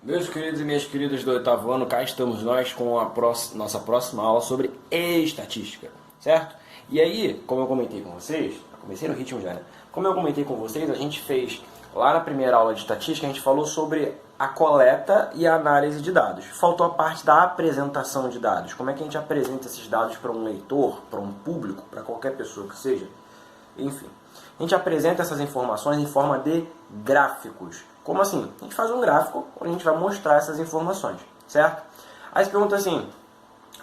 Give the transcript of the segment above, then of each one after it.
Meus queridos e minhas queridas do oitavo ano, cá estamos nós com a nossa próxima aula sobre estatística, certo? E aí, como eu comentei com vocês, eu comecei no ritmo já, né? Como eu comentei com vocês, a gente fez, lá na primeira aula de estatística, a gente falou sobre a coleta e a análise de dados. Faltou a parte da apresentação de dados. Como é que a gente apresenta esses dados para um leitor, para um público, para qualquer pessoa que seja? Enfim, a gente apresenta essas informações em forma de gráficos. Como assim? A gente faz um gráfico onde a gente vai mostrar essas informações, certo? Aí você pergunta assim,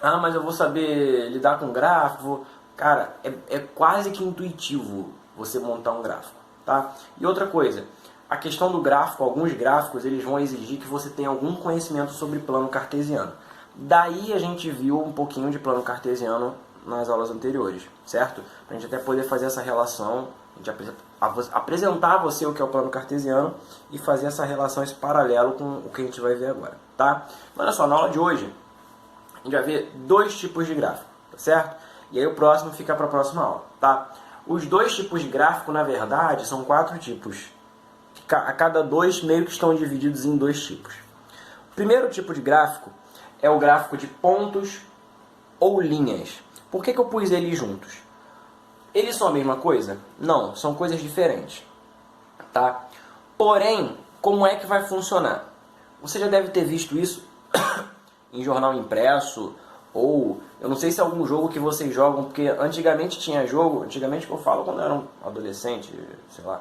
mas eu vou saber lidar com gráfico? Cara, é quase que intuitivo você montar um gráfico, tá? E outra coisa, a questão do gráfico, alguns gráficos, eles vão exigir que você tenha algum conhecimento sobre plano cartesiano. Daí a gente viu um pouquinho de plano cartesiano nas aulas anteriores, certo? Para a gente até poder fazer essa relação, a gente apresentar a você o que é o plano cartesiano e fazer essa relação, esse paralelo com o que a gente vai ver agora, tá? Olha só, na aula de hoje, a gente vai ver dois tipos de gráfico, tá certo? E aí o próximo fica para a próxima aula, tá? Os dois tipos de gráfico, na verdade, são 4 tipos. A cada dois meio que estão divididos em 2 tipos. O primeiro tipo de gráfico é o gráfico de pontos ou linhas. Por que eu pus eles juntos? Eles são a mesma coisa? Não, são coisas diferentes, tá? Porém, como é que vai funcionar? Você já deve ter visto isso em jornal impresso, ou eu não sei se é algum jogo que vocês jogam, porque antigamente tinha jogo, antigamente que eu falo quando eu era um adolescente, sei lá,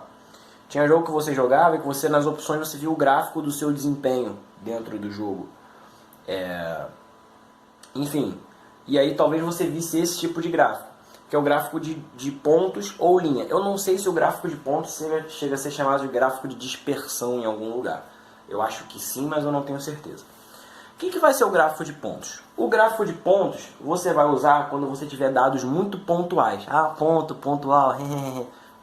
tinha jogo que você jogava e que você nas opções você via o gráfico do seu desempenho dentro do jogo. Enfim, e aí talvez você visse esse tipo de gráfico, que é o gráfico de pontos ou linha. Eu não sei se o gráfico de pontos chega a ser chamado de gráfico de dispersão em algum lugar. Eu acho que sim, mas eu não tenho certeza. O que vai ser o gráfico de pontos? O gráfico de pontos você vai usar quando você tiver dados muito pontuais. Ponto, pontual,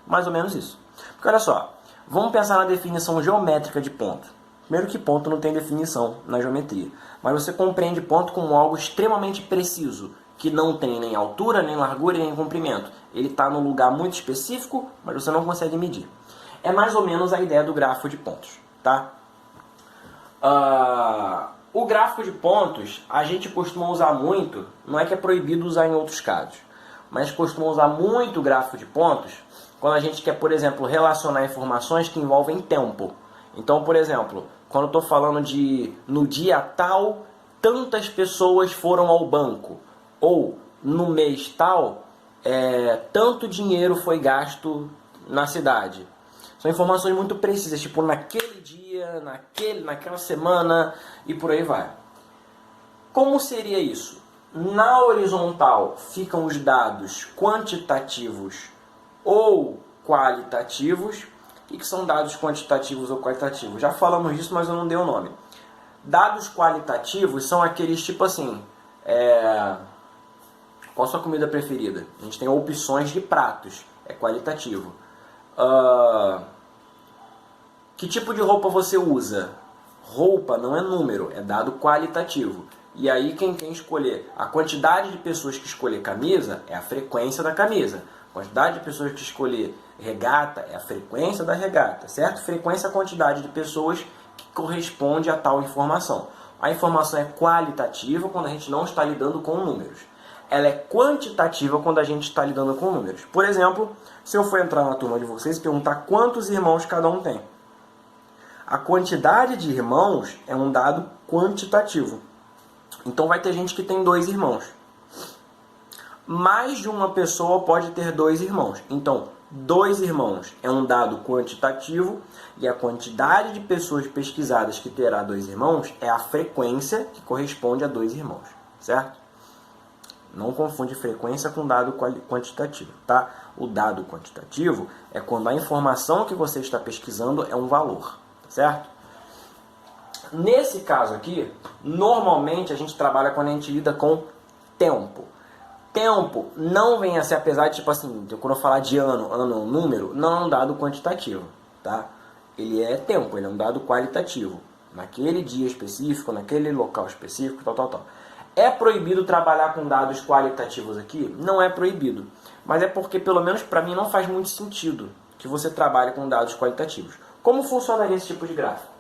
mais ou menos isso. Porque olha só, vamos pensar na definição geométrica de ponto. Primeiro que ponto não tem definição na geometria, mas você compreende ponto como algo extremamente preciso, que não tem nem altura, nem largura, nem comprimento. Ele está num lugar muito específico, mas você não consegue medir. É mais ou menos a ideia do gráfico de pontos, tá? O gráfico de pontos, a gente costuma usar muito, não é que é proibido usar em outros casos, mas costuma usar muito o gráfico de pontos quando a gente quer, por exemplo, relacionar informações que envolvem tempo. Então, por exemplo, quando eu estou falando de no dia tal, tantas pessoas foram ao banco, ou no mês tal, tanto dinheiro foi gasto na cidade. São informações muito precisas, tipo naquele dia, naquela semana e por aí vai. Como seria isso? Na horizontal ficam os dados quantitativos ou qualitativos. O que são dados quantitativos ou qualitativos? Já falamos disso, mas eu não dei o nome. Dados qualitativos são aqueles tipo assim, qual a sua comida preferida? A gente tem opções de pratos, é qualitativo. Que tipo de roupa você usa? Roupa não é número, é dado qualitativo. E aí quem escolher a quantidade de pessoas que escolher camisa é a frequência da camisa. A quantidade de pessoas que escolher regata é a frequência da regata, certo? Frequência é a quantidade de pessoas que corresponde a tal informação. A informação é qualitativa quando a gente não está lidando com números. Ela é quantitativa quando a gente está lidando com números. Por exemplo, se eu for entrar na turma de vocês e perguntar quantos irmãos cada um tem. A quantidade de irmãos é um dado quantitativo. Então vai ter gente que tem 2 irmãos. Mais de uma pessoa pode ter 2 irmãos. Então, 2 irmãos é um dado quantitativo e a quantidade de pessoas pesquisadas que terá 2 irmãos é a frequência que corresponde a 2 irmãos, certo? Não confunde frequência com dado quantitativo, tá? O dado quantitativo é quando a informação que você está pesquisando é um valor, certo? Nesse caso aqui, normalmente a gente trabalha quando a gente lida com tempo. Tempo não vem a ser, apesar de, tipo assim, quando eu falar de ano é um número, não é um dado quantitativo, tá? Ele é tempo, ele é um dado qualitativo. Naquele dia específico, naquele local específico, tal. É proibido trabalhar com dados qualitativos aqui? Não é proibido. Mas é porque, pelo menos para mim, não faz muito sentido que você trabalhe com dados qualitativos. Como funcionaria esse tipo de gráfico?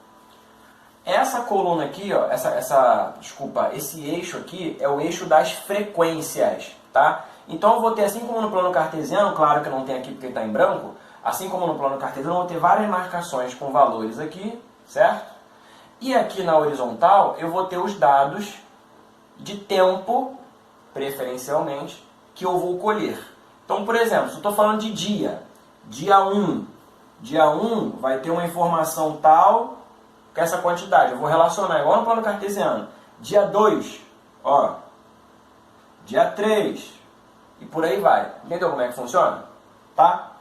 Essa coluna aqui, ó, esse eixo aqui é o eixo das frequências, tá? Então eu vou ter, assim como no plano cartesiano, claro que não tem aqui porque está em branco, assim como no plano cartesiano, eu vou ter várias marcações com valores aqui, certo? E aqui na horizontal eu vou ter os dados de tempo, preferencialmente, que eu vou colher. Então, por exemplo, se eu estou falando de dia 1, dia 1 vai ter uma informação tal com essa quantidade. Eu vou relacionar igual no plano cartesiano. Dia 2, ó, dia 3, e por aí vai. Entendeu como é que funciona? Tá?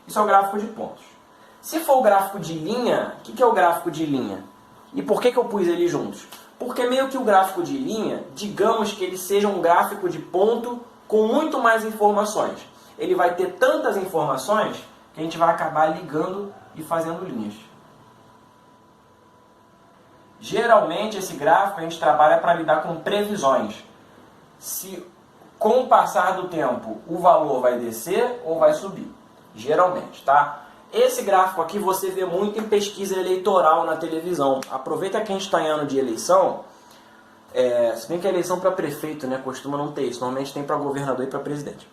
Isso é o gráfico de pontos. Se for o gráfico de linha, o que é o gráfico de linha? E por que eu pus eles juntos? Porque meio que o gráfico de linha, digamos que ele seja um gráfico de ponto com muito mais informações. Ele vai ter tantas informações que a gente vai acabar ligando e fazendo linhas. Geralmente esse gráfico a gente trabalha para lidar com previsões. Se com o passar do tempo o valor vai descer ou vai subir. Geralmente, tá? Esse gráfico aqui você vê muito em pesquisa eleitoral na televisão. Aproveita que a gente está em ano de eleição. Se bem que a eleição para prefeito, né, costuma não ter isso. Normalmente tem para governador e para presidente.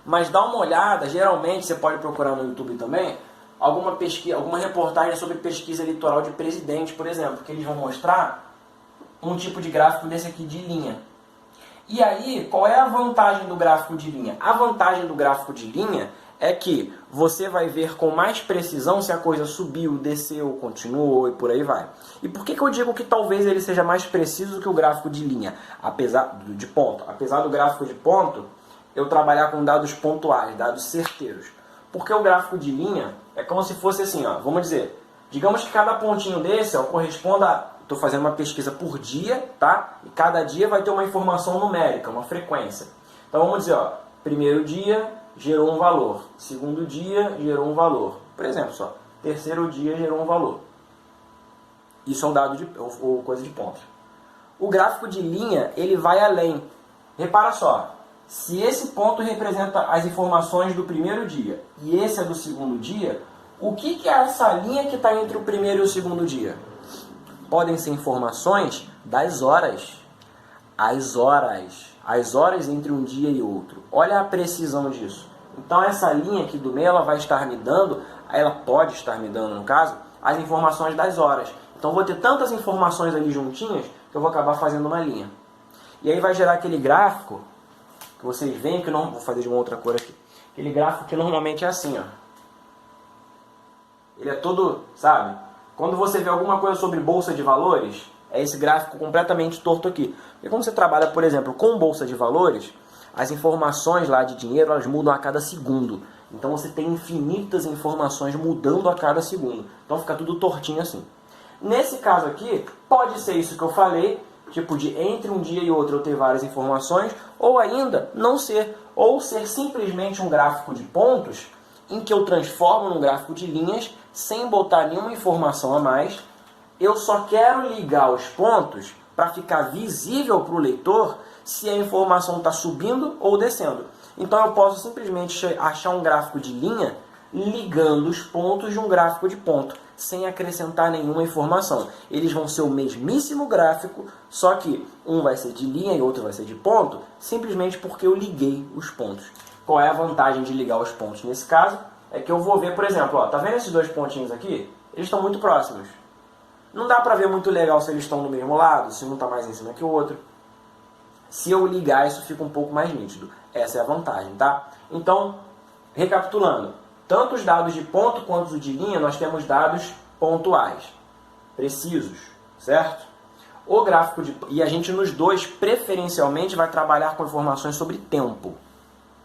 Mas dá uma olhada, geralmente você pode procurar no YouTube também, alguma reportagem sobre pesquisa eleitoral de presidente, por exemplo, que eles vão mostrar um tipo de gráfico desse aqui de linha. E aí, qual é a vantagem do gráfico de linha? A vantagem do gráfico de linha é que você vai ver com mais precisão se a coisa subiu, desceu, continuou e por aí vai. E por que eu digo que talvez ele seja mais preciso que o gráfico de linha, de ponto? Apesar do gráfico de ponto, eu trabalhar com dados pontuais, dados certeiros. Porque o gráfico de linha é como se fosse assim, ó, vamos dizer, digamos que cada pontinho desse corresponda a, estou fazendo uma pesquisa por dia, tá? E cada dia vai ter uma informação numérica, uma frequência. Então vamos dizer, ó, primeiro dia gerou um valor, segundo dia gerou um valor. Por exemplo, só, terceiro dia gerou um valor. Isso é um dado ou coisa de pontos. O gráfico de linha, ele vai além. Repara só, se esse ponto representa as informações do primeiro dia e esse é do segundo dia, o que é essa linha que está entre o primeiro e o segundo dia? Podem ser informações das horas. As horas entre um dia e outro. Olha a precisão disso. Então essa linha aqui do meio, ela vai estar me dando, ela pode estar me dando, no caso, as informações das horas. Então vou ter tantas informações ali juntinhas que eu vou acabar fazendo uma linha. E aí vai gerar aquele gráfico que vocês veem, que não vou fazer de uma outra cor aqui. Aquele gráfico que normalmente é assim, ó. Ele é todo, sabe? Quando você vê alguma coisa sobre bolsa de valores, é esse gráfico completamente torto aqui. Porque quando você trabalha, por exemplo, com bolsa de valores, as informações lá de dinheiro, elas mudam a cada segundo. Então você tem infinitas informações mudando a cada segundo. Então fica tudo tortinho assim. Nesse caso aqui, pode ser isso que eu falei, tipo de entre um dia e outro eu ter várias informações, ou ainda não ser, ou ser simplesmente um gráfico de pontos, em que eu transformo num gráfico de linhas, sem botar nenhuma informação a mais. Eu só quero ligar os pontos para ficar visível para o leitor se a informação está subindo ou descendo. Então eu posso simplesmente achar um gráfico de linha ligando os pontos de um gráfico de ponto, sem acrescentar nenhuma informação. Eles vão ser o mesmíssimo gráfico, só que um vai ser de linha e outro vai ser de ponto, simplesmente porque eu liguei os pontos. Qual é a vantagem de ligar os pontos nesse caso? É que eu vou ver, por exemplo, ó, tá vendo esses dois pontinhos aqui? Eles estão muito próximos. Não dá para ver muito legal se eles estão no mesmo lado, se um está mais em cima que o outro. Se eu ligar, isso fica um pouco mais nítido. Essa é a vantagem, tá? Então, recapitulando, tanto os dados de ponto quanto os de linha, nós temos dados pontuais, precisos, certo? O gráfico e a gente nos dois, preferencialmente, vai trabalhar com informações sobre tempo,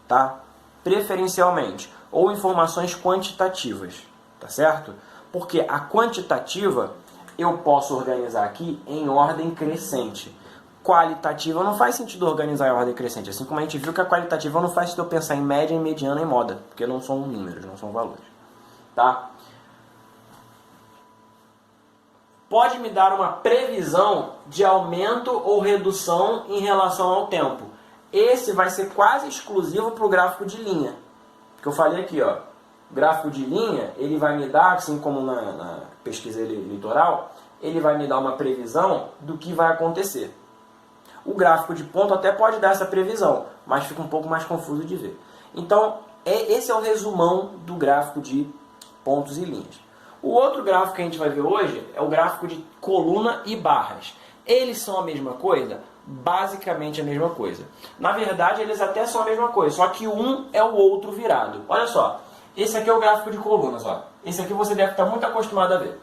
tá? Preferencialmente, ou informações quantitativas, tá certo? Porque a quantitativa eu posso organizar aqui em ordem crescente. Qualitativa não faz sentido organizar em ordem crescente, assim como a gente viu que a qualitativa não faz sentido eu pensar em média, em mediana e moda, porque não são números, não são valores, tá? Pode me dar uma previsão de aumento ou redução em relação ao tempo. Esse vai ser quase exclusivo para o gráfico de linha, que eu falei aqui, ó. O gráfico de linha, ele vai me dar, assim como na pesquisa eleitoral, ele vai me dar uma previsão do que vai acontecer. O gráfico de ponto até pode dar essa previsão, mas fica um pouco mais confuso de ver. Então, esse é o resumão do gráfico de pontos e linhas. O outro gráfico que a gente vai ver hoje é o gráfico de coluna e barras. Eles são a mesma coisa? Basicamente a mesma coisa. Na verdade, eles até são a mesma coisa, só que um é o outro virado. Olha só, esse aqui é o gráfico de colunas. Ó. Esse aqui você deve estar muito acostumado a ver.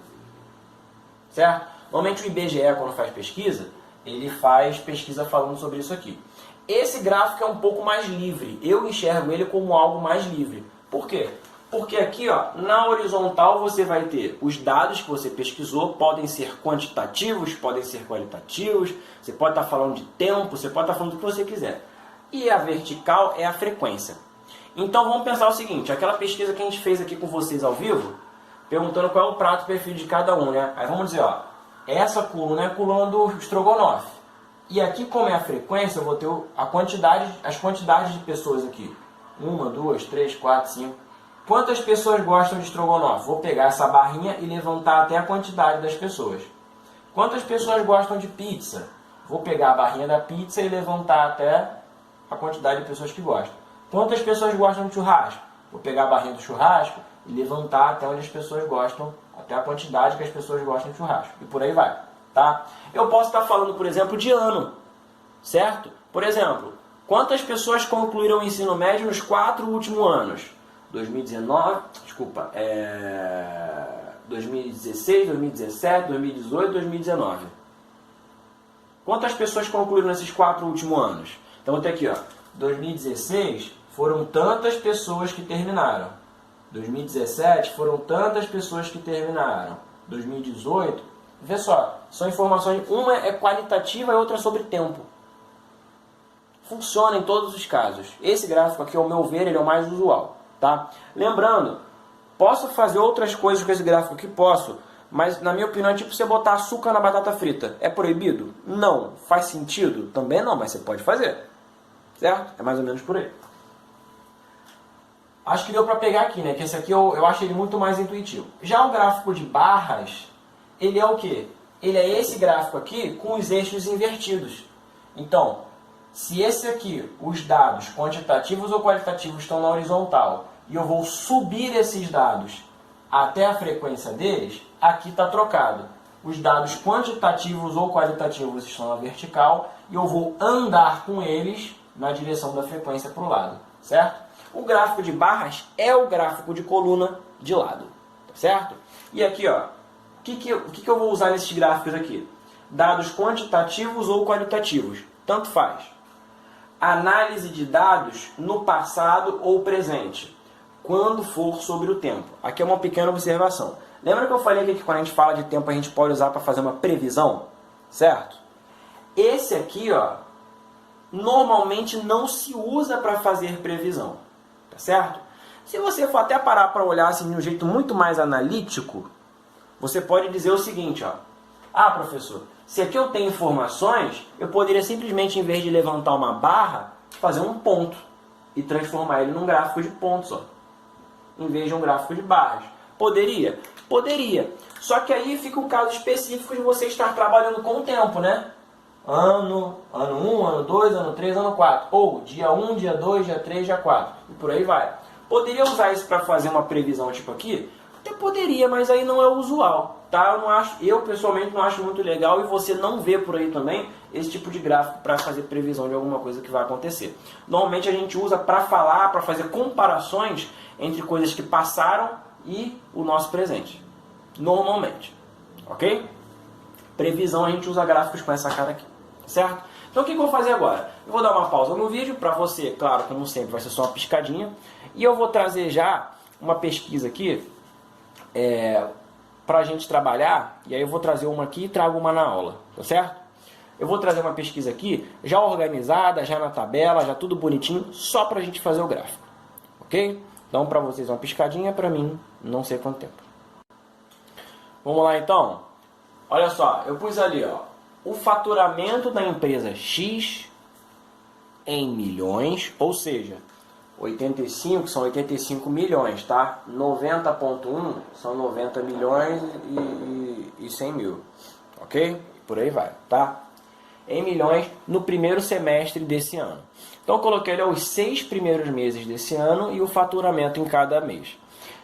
Certo? Normalmente o IBGE, quando faz pesquisa, ele faz pesquisa falando sobre isso aqui. Esse gráfico é um pouco mais livre. Eu enxergo ele como algo mais livre. Por quê? Porque aqui, ó, na horizontal, você vai ter os dados que você pesquisou, podem ser quantitativos, podem ser qualitativos, você pode estar falando de tempo, você pode estar falando do que você quiser. E a vertical é a frequência. Então vamos pensar o seguinte, aquela pesquisa que a gente fez aqui com vocês ao vivo, perguntando qual é o prato preferido de cada um, né? Aí vamos dizer, ó, essa coluna é a coluna do estrogonofe. E aqui, como é a frequência, eu vou ter as quantidades de pessoas aqui. 1, 2, 3, 4, 5... Quantas pessoas gostam de estrogonofe? Vou pegar essa barrinha e levantar até a quantidade das pessoas. Quantas pessoas gostam de pizza? Vou pegar a barrinha da pizza e levantar até a quantidade de pessoas que gostam. Quantas pessoas gostam de churrasco? Vou pegar a barrinha do churrasco e levantar até onde as pessoas gostam, até a quantidade que as pessoas gostam de churrasco. E por aí vai. Tá? Eu posso estar falando, por exemplo, de ano. Certo? Por exemplo, quantas pessoas concluíram o ensino médio nos 4 últimos anos? 2016, 2017, 2018, 2019. Quantas pessoas concluíram nesses 4 últimos anos? Então vou ter aqui, ó, 2016 foram tantas pessoas que terminaram. 2017 foram tantas pessoas que terminaram. 2018, vê só, são informações, uma é qualitativa e outra é sobre tempo. Funciona em todos os casos. Esse gráfico aqui, ao meu ver, ele é o mais usual. Tá? Lembrando, posso fazer outras coisas com esse gráfico aqui? Posso, mas na minha opinião é tipo você botar açúcar na batata frita. É proibido? Não. Faz sentido? Também não, mas você pode fazer. Certo? É mais ou menos por aí. Acho que deu para pegar aqui, né? Que esse aqui eu acho ele muito mais intuitivo. Já o gráfico de barras, ele é o quê? Ele é esse gráfico aqui com os eixos invertidos. Então, se esse aqui, os dados quantitativos ou qualitativos estão na horizontal e eu vou subir esses dados até a frequência deles, aqui está trocado. Os dados quantitativos ou qualitativos estão na vertical e eu vou andar com eles na direção da frequência para o lado, certo? O gráfico de barras é o gráfico de coluna de lado, certo? E aqui, ó, o que eu vou usar nesses gráficos aqui? Dados quantitativos ou qualitativos, tanto faz. Análise de dados no passado ou presente, quando for sobre o tempo. Aqui é uma pequena observação. Lembra que eu falei aqui que quando a gente fala de tempo a gente pode usar para fazer uma previsão? Certo? Esse aqui, ó, normalmente não se usa para fazer previsão. Tá certo? Se você for até parar para olhar assim de um jeito muito mais analítico, você pode dizer o seguinte, ó. Ah, professor, se aqui eu tenho informações, eu poderia simplesmente, em vez de levantar uma barra, fazer um ponto e transformar ele num gráfico de pontos, ó, em vez de um gráfico de barras. Poderia? Poderia. Só que aí fica um caso específico de você estar trabalhando com o tempo, né? Ano 1, ano 2, ano 3, ano 4. Ou dia 1, dia 2, dia 3, dia 4. E por aí vai. Poderia usar isso para fazer uma previsão tipo aqui? Até poderia, mas aí não é o usual. Tá? Eu pessoalmente não acho muito legal e você não vê por aí também esse tipo de gráfico para fazer previsão de alguma coisa que vai acontecer. Normalmente a gente usa para falar, para fazer comparações entre coisas que passaram e o nosso presente. Normalmente. Ok? Previsão a gente usa gráficos com essa cara aqui. Certo? Então o que eu vou fazer agora? Eu vou dar uma pausa no vídeo para você, claro, como sempre, vai ser só uma piscadinha. E eu vou trazer já uma pesquisa aqui para a gente trabalhar, e aí eu vou trazer uma aqui e trago uma na aula, tá certo? Eu vou trazer uma pesquisa aqui, já organizada, já na tabela, já tudo bonitinho, só para a gente fazer o gráfico, ok? Então, para vocês uma piscadinha, para mim, não sei quanto tempo. Vamos lá, então? Olha só, eu pus ali, ó, o faturamento da empresa X em milhões, ou seja, 85 são 85 milhões, tá? 90,1 são 90 milhões e 100 mil, ok? Por aí vai, tá? Em milhões no primeiro semestre desse ano. Então eu coloquei ali os 6 primeiros meses desse ano e o faturamento em cada mês.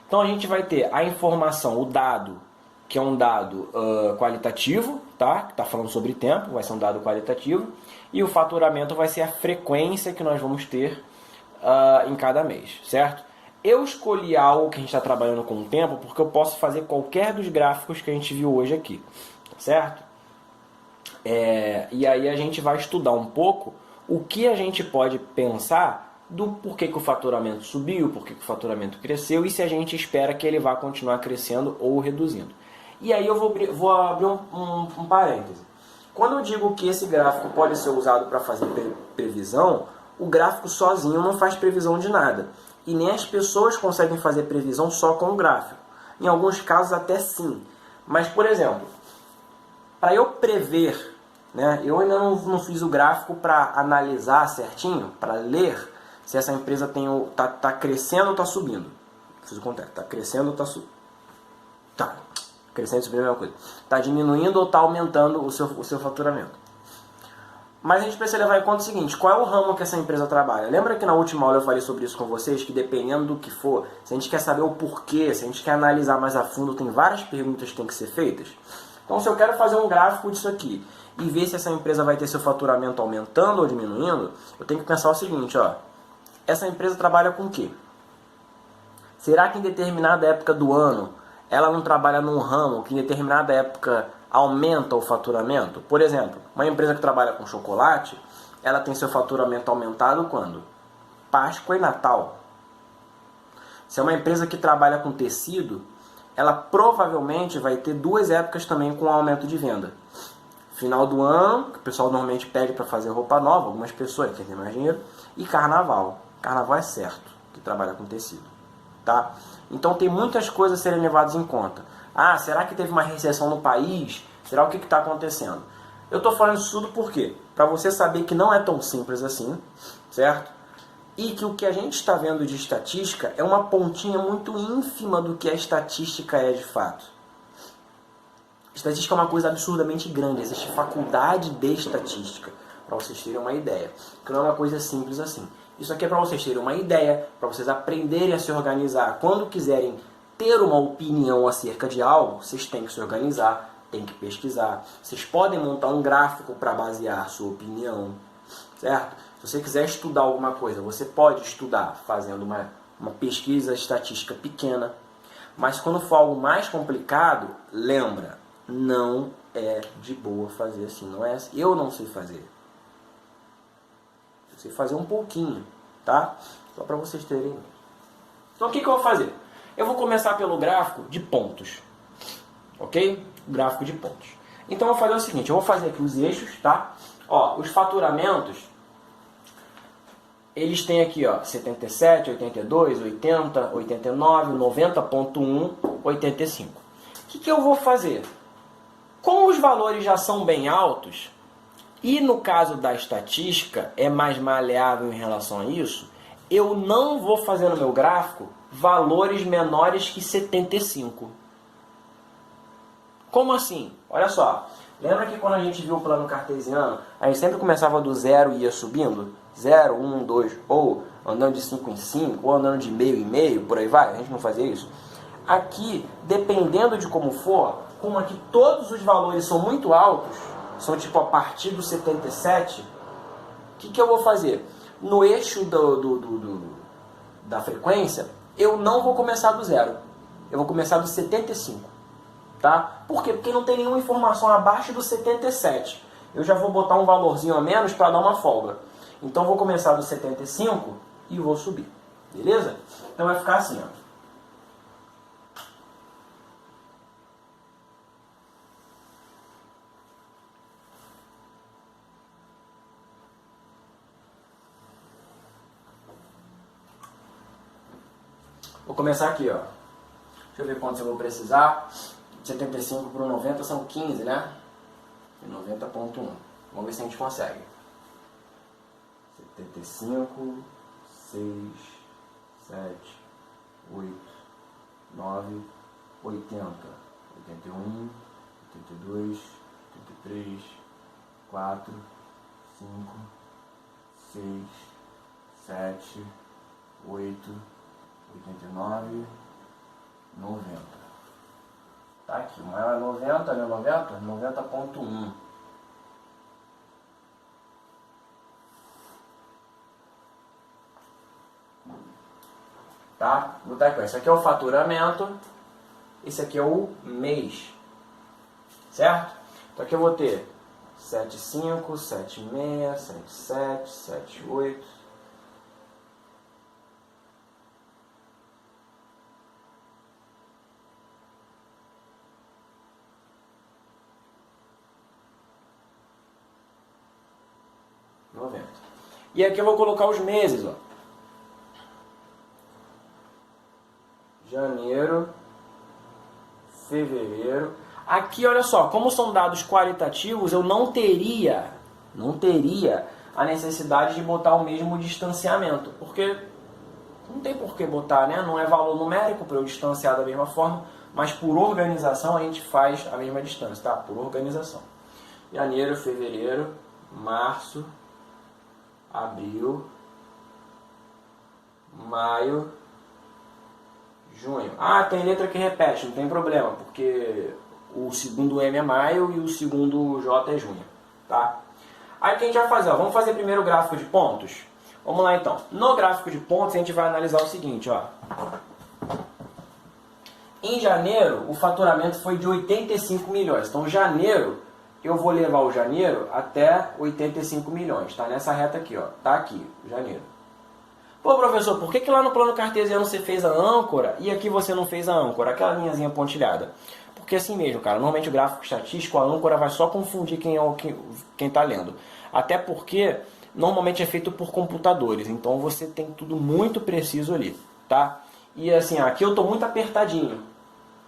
Então a gente vai ter a informação, o dado, que é um dado qualitativo, tá? Que está falando sobre tempo, vai ser um dado qualitativo. E o faturamento vai ser a frequência que nós vamos ter em cada mês, certo? Eu escolhi algo que a gente está trabalhando com o tempo porque eu posso fazer qualquer dos gráficos que a gente viu hoje aqui, certo? E aí a gente vai estudar um pouco o que a gente pode pensar do porquê que o faturamento subiu, porquê que o faturamento cresceu e se a gente espera que ele vá continuar crescendo ou reduzindo. E aí eu vou abrir um parêntese. Quando eu digo que esse gráfico pode ser usado para fazer previsão, o gráfico sozinho não faz previsão de nada. E nem as pessoas conseguem fazer previsão só com o gráfico. Em alguns casos até sim. Mas, por exemplo, para eu prever, né, eu ainda não fiz o gráfico para analisar certinho, para ler se essa empresa tá crescendo ou está subindo. Fiz o contrário, está crescendo ou está subindo. Tá, crescendo e subindo é a mesma coisa. Está diminuindo ou está aumentando o seu faturamento. Mas a gente precisa levar em conta o seguinte, qual é o ramo que essa empresa trabalha? Lembra que na última aula eu falei sobre isso com vocês, que dependendo do que for, se a gente quer saber o porquê, se a gente quer analisar mais a fundo, tem várias perguntas que têm que ser feitas? Então se eu quero fazer um gráfico disso aqui e ver se essa empresa vai ter seu faturamento aumentando ou diminuindo, eu tenho que pensar o seguinte, ó, essa empresa trabalha com o quê? Será que em determinada época do ano ela não trabalha num ramo que em determinada época aumenta o faturamento? Por exemplo, uma empresa que trabalha com chocolate, ela tem seu faturamento aumentado quando? Páscoa e Natal. Se é uma empresa que trabalha com tecido, ela provavelmente vai ter 2 épocas também com aumento de venda. Final do ano, que o pessoal normalmente pede para fazer roupa nova, algumas pessoas que têm mais dinheiro, e carnaval. Carnaval é certo, que trabalha com tecido. Tá? Então tem muitas coisas a serem levadas em conta. Ah, será que teve uma recessão no país? Será o que está acontecendo? Eu estou falando isso tudo por quê? Para você saber que não é tão simples assim, certo? E que o que a gente está vendo de estatística é uma pontinha muito ínfima do que a estatística é de fato. Estatística é uma coisa absurdamente grande, existe faculdade de estatística, para vocês terem uma ideia, que não é uma coisa simples assim. Isso aqui é para vocês terem uma ideia, para vocês aprenderem a se organizar. Quando quiserem ter uma opinião acerca de algo, vocês têm que se organizar, têm que pesquisar. Vocês podem montar um gráfico para basear a sua opinião, certo? Se você quiser estudar alguma coisa, você pode estudar fazendo uma pesquisa estatística pequena. Mas quando for algo mais complicado, lembra, não é de boa fazer assim. Não é, eu não sei fazer. Eu sei fazer um pouquinho, tá? Só para vocês terem. Então o que eu vou fazer? Eu vou começar pelo gráfico de pontos, ok? Gráfico de pontos. Então eu vou fazer o seguinte, eu vou fazer aqui os eixos, tá? Ó, os faturamentos, eles têm aqui, ó, 77, 82, 80, 89, 90,1, 85. O que eu vou fazer? Como os valores já são bem altos, e no caso da estatística é mais maleável em relação a isso, eu não vou fazer no meu gráfico valores menores que 75. Como assim? Olha só, lembra que quando a gente viu o plano cartesiano, a gente sempre começava do 0 e ia subindo? 0, 1, 2, ou andando de 5 em 5, ou andando de meio em meio, por aí vai, a gente não fazia isso. Aqui, dependendo de como for, como aqui todos os valores são muito altos, são tipo a partir do 77, o que eu vou fazer? No eixo da frequência, eu não vou começar do 0, eu vou começar do 75. Tá? Por quê? Porque não tem nenhuma informação abaixo do 77. Eu já vou botar um valorzinho a menos para dar uma folga. Então eu vou começar do 75 e vou subir. Beleza? Então vai ficar assim, ó. Vou começar aqui, ó. Deixa eu ver quantos eu vou precisar. 75 por 90 são 15, né? 90,1. Vamos ver se a gente consegue. 75, 6, 7, 8, 9, 80, 81, 82, 83, 4, 5, 6, 7, 8, 89, 90. Tá aqui, o maior é 90, né? 90.1. Tá? Vou botar aqui, esse aqui é o faturamento, esse aqui é o mês, certo? Então aqui eu vou ter 75, 76, 77, 78, 90. E aqui eu vou colocar os meses, ó. Janeiro, fevereiro. Aqui, olha só, como são dados qualitativos, eu não teria a necessidade de botar o mesmo distanciamento, porque não tem por que botar, né? Não é valor numérico para eu distanciar da mesma forma, mas por organização a gente faz a mesma distância, tá? Por organização. Janeiro, fevereiro, março, abril, maio, junho. Ah, tem letra que repete, não tem problema, porque o segundo M é maio e o segundo J é junho, tá? Aí o que a gente vai fazer? Ó, vamos fazer primeiro o gráfico de pontos? Vamos lá então. No gráfico de pontos a gente vai analisar o seguinte, ó. Em janeiro, o faturamento foi de 85 milhões. Então, janeiro, eu vou levar o janeiro até 85 milhões. Tá nessa reta aqui, ó. Tá aqui, janeiro. Pô, professor, por que lá no plano cartesiano você fez a âncora e aqui você não fez a âncora? Aquela linhazinha pontilhada. Porque assim mesmo, cara. Normalmente o gráfico estatístico, a âncora vai só confundir quem tá lendo. Até porque normalmente é feito por computadores. Então você tem tudo muito preciso ali, tá? E assim, aqui eu tô muito apertadinho.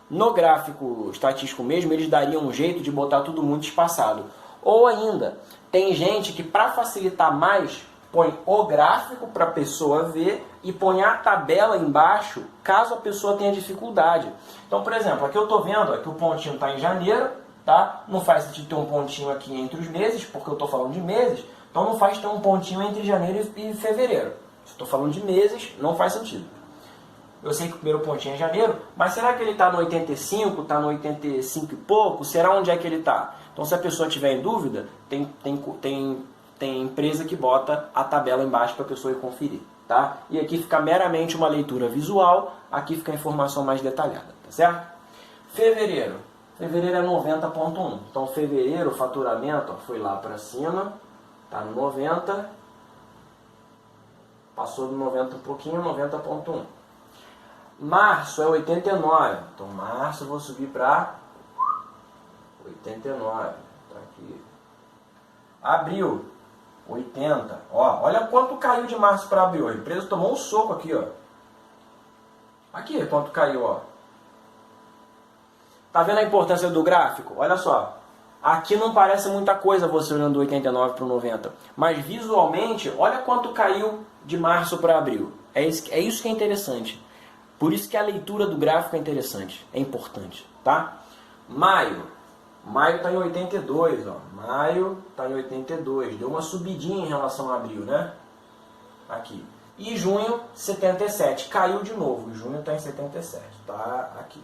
No gráfico estatístico mesmo, eles dariam um jeito de botar tudo muito espaçado. Ou ainda, tem gente que para facilitar mais, põe o gráfico para a pessoa ver e põe a tabela embaixo, caso a pessoa tenha dificuldade. Então, por exemplo, aqui eu estou vendo que o pontinho está em janeiro, tá? Não faz sentido ter um pontinho aqui entre os meses, porque eu estou falando de meses, então não faz ter um pontinho entre janeiro e fevereiro. Se estou falando de meses, não faz sentido. Eu sei que o primeiro pontinho é janeiro, mas será que ele está no 85, está no 85 e pouco? Será onde é que ele está? Então, se a pessoa tiver em dúvida, tem empresa que bota a tabela embaixo para a pessoa ir conferir, tá? E aqui fica meramente uma leitura visual, aqui fica a informação mais detalhada, tá certo? Fevereiro. Fevereiro é 90.1. Então, fevereiro, o faturamento, ó, foi lá para cima, tá no 90, passou do 90 um pouquinho, 90.1. Março é 89, então março eu vou subir para 89, tá aqui. Abril, 80, ó, olha quanto caiu de março para abril, a empresa tomou um soco aqui, ó. Aqui, quanto caiu, ó. Tá vendo a importância do gráfico? Olha só, aqui não parece muita coisa você olhando do 89 para o 90, mas visualmente, olha quanto caiu de março para abril. É isso que é interessante. Por isso que a leitura do gráfico é interessante, é importante, tá? Maio está em 82, ó. Maio está em 82, deu uma subidinha em relação a abril, né? Aqui. E junho, 77, caiu de novo, junho está em 77, tá aqui.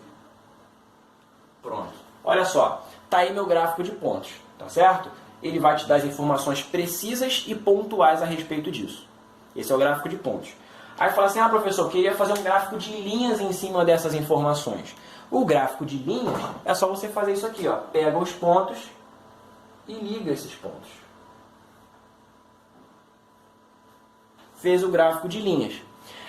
Pronto. Olha só, tá aí meu gráfico de pontos, tá certo? Ele vai te dar as informações precisas e pontuais a respeito disso. Esse é o gráfico de pontos. Aí fala assim, ah professor, eu queria fazer um gráfico de linhas em cima dessas informações. O gráfico de linhas é só você fazer isso aqui, ó. Pega os pontos e liga esses pontos. Fez o gráfico de linhas.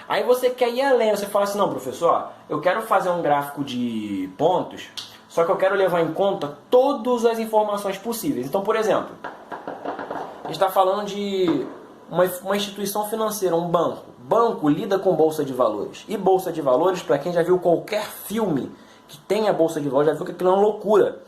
Aí você quer ir além, você fala assim, não professor, ó, eu quero fazer um gráfico de pontos, só que eu quero levar em conta todas as informações possíveis. Então, por exemplo, a gente está falando de uma instituição financeira, um banco. Banco lida com bolsa de valores. E bolsa de valores, para quem já viu qualquer filme que tenha bolsa de valores, já viu que aquilo é uma loucura.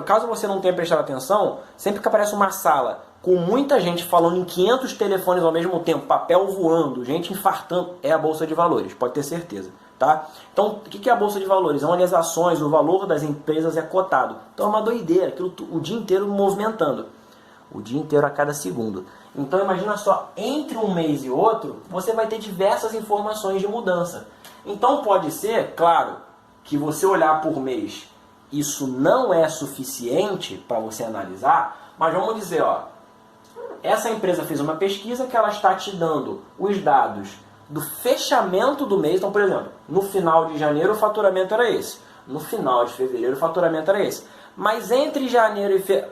Caso você não tenha prestado atenção, sempre que aparece uma sala com muita gente falando em 500 telefones ao mesmo tempo, papel voando, gente infartando, é a Bolsa de Valores, pode ter certeza. Tá? Então, o que é a Bolsa de Valores? É onde as ações, o valor das empresas é cotado. Então é uma doideira, aquilo o dia inteiro movimentando. O dia inteiro a cada segundo. Então imagina só, entre um mês e outro, você vai ter diversas informações de mudança. Então pode ser, claro, que você olhar por mês, isso não é suficiente para você analisar, mas vamos dizer, ó, essa empresa fez uma pesquisa que ela está te dando os dados do fechamento do mês. Então, por exemplo, no final de janeiro o faturamento era esse. No final de fevereiro o faturamento era esse. Mas entre janeiro e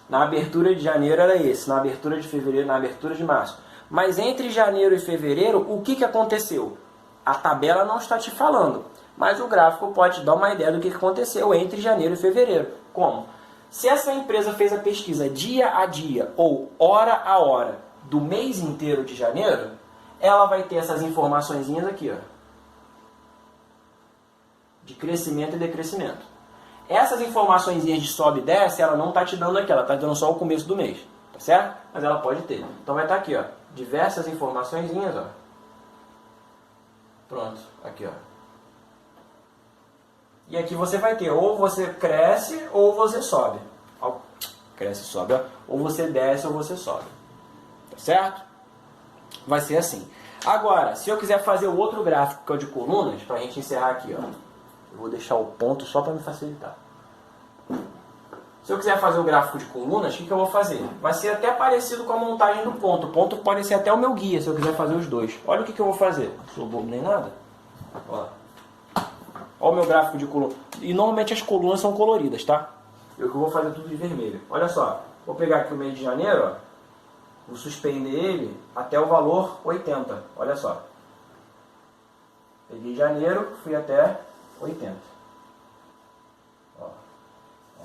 na abertura de janeiro era esse, na abertura de fevereiro, na abertura de março. Mas entre janeiro e fevereiro, o que aconteceu? A tabela não está te falando, mas o gráfico pode te dar uma ideia do que aconteceu entre janeiro e fevereiro. Como? Se essa empresa fez a pesquisa dia a dia ou hora a hora do mês inteiro de janeiro, ela vai ter essas informaçõezinhas aqui, ó, de crescimento e decrescimento. Essas informaçõezinhas de sobe e desce, ela não está te dando aqui, ela está dando só o começo do mês, tá certo? Mas ela pode ter. Então vai estar aqui, ó, diversas informaçõezinhas, ó. Pronto, aqui, ó. E aqui você vai ter, ou você cresce ou você sobe. Ó, cresce e sobe, ó. Ou você desce ou você sobe. Tá certo? Vai ser assim. Agora, se eu quiser fazer o outro gráfico, que é o de colunas, para a gente encerrar aqui, ó. Eu vou deixar o ponto só para me facilitar. Se eu quiser fazer o gráfico de colunas, o que eu vou fazer? Vai ser até parecido com a montagem do ponto. O ponto pode ser até o meu guia, se eu quiser fazer os dois. Olha o que eu vou fazer. Não sou bobo nem nada. Olha o meu gráfico de colunas. E normalmente as colunas são coloridas, tá? Eu vou fazer tudo de vermelho. Olha só. Vou pegar aqui o mês de janeiro, ó. Vou suspender ele até o valor 80. Olha só. Peguei janeiro, fui até 80. Ó. Ó.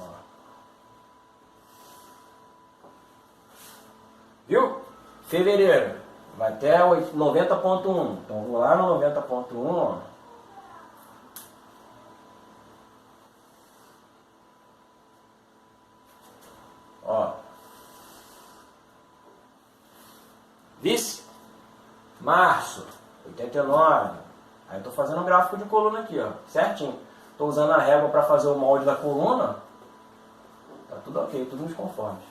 Viu? Fevereiro. Vai até 90.1. Então vou lá no 90.1, ó. Ó. Vice? Março, 89. Aí eu tô fazendo um gráfico de coluna aqui, ó, certinho. Tô usando a régua para fazer o molde da coluna. Tá tudo ok, tudo nos conformes.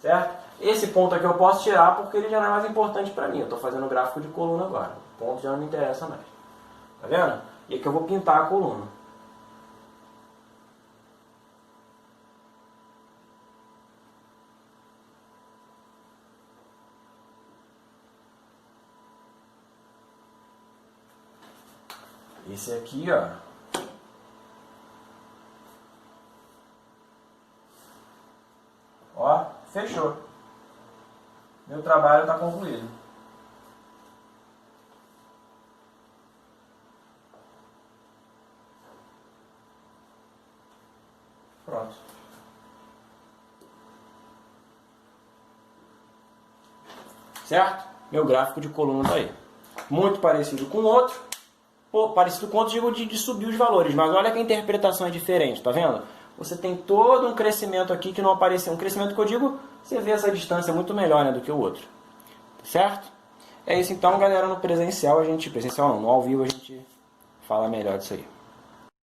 Certo? Esse ponto aqui eu posso tirar porque ele já não é mais importante para mim. Eu tô fazendo o gráfico de coluna agora. O ponto já não me interessa mais. Tá vendo? E aqui eu vou pintar a coluna. Esse aqui, ó. Ó, fechou. Meu trabalho está concluído. Pronto. Certo? Meu gráfico de coluna está aí. Muito parecido com o outro. Pô, parecido com outro, digo de subir os valores, mas olha que a interpretação é diferente, tá vendo? Você tem todo um crescimento aqui que não apareceu. Um crescimento que eu digo, você vê essa distância muito melhor, né, do que o outro. Certo? É isso então, galera. No presencial, presencial não, no ao vivo a gente fala melhor disso aí.